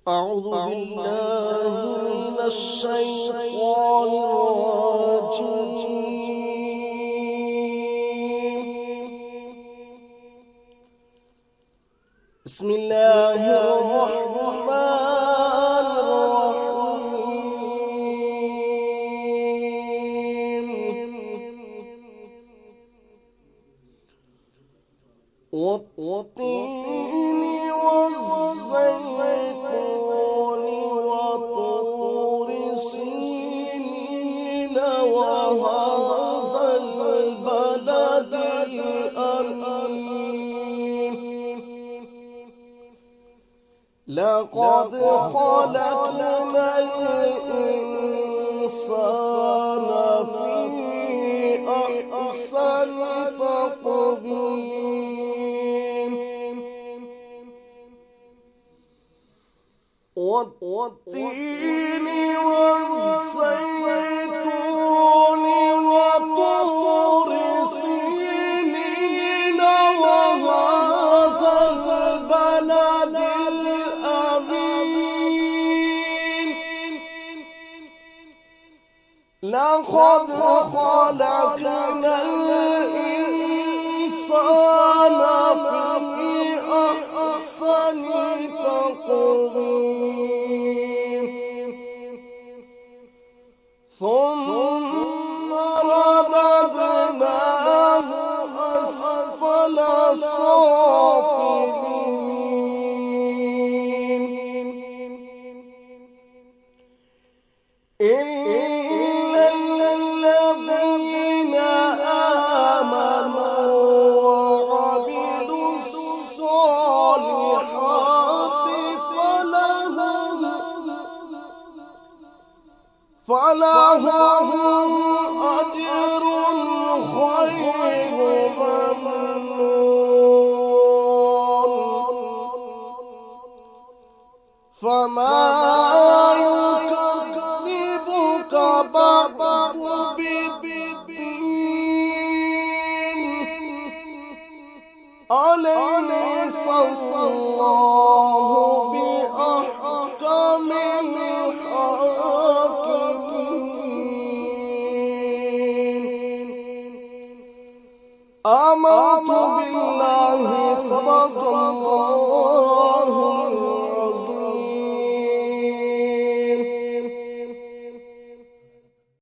أعوذ بالله من الشيطان الرجيم. بسم الله الرحمن الرحيم. والتين والزيتون وطور سينين وهذا البلد الأمين. لقد خلقنا الإنسان في أحسن تقويم. والتين والزيتون وطور سينين وهذا البلد الأمين. لقد خلقنا الإنسان في أحسن تقويم. ثم رددناه أسفل سافلين. إلا الذين آمنوا وعملوا الصالحات فلهم أجر غير ممنون. فما يكذبك بعد بالدين. أليس الله بأحكم الحاكمين. أم